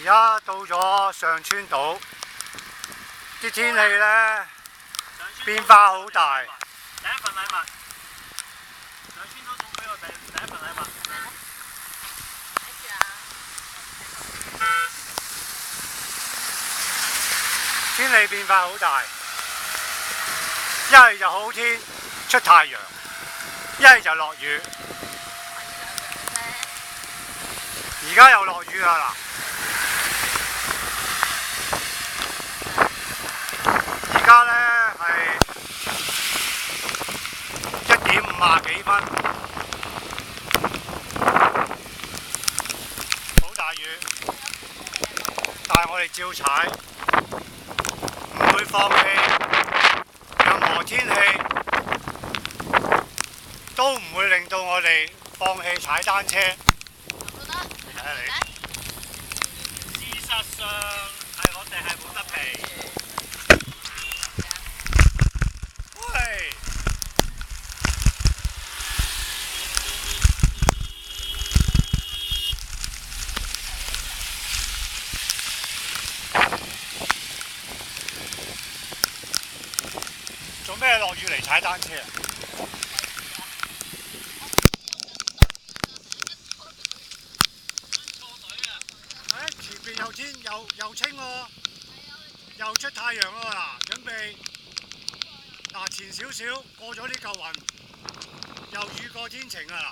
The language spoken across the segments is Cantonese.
家到咗上川島，啲天氣呢變化好大。第一份禮物，上川島送俾我第一份禮物。天氣變化好大，一係就好天出太陽，一係就落雨。而家又落雨啦嗱！而家呢係1:50幾分，好大雨，但係我哋照踩，唔會放棄。任何天氣都唔會令到我哋放棄踩單車。事實上係我哋係冇得避。喂！做咩落雨嚟踩單車啊？前邊又天又清喎，又出太陽咯嗱，準備嗱前少少過咗呢嚿雲，又雨過天晴啊嗱！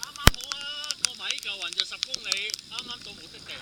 啱啱好啊，過埋呢嚿雲就10公里，啱啱到目的地。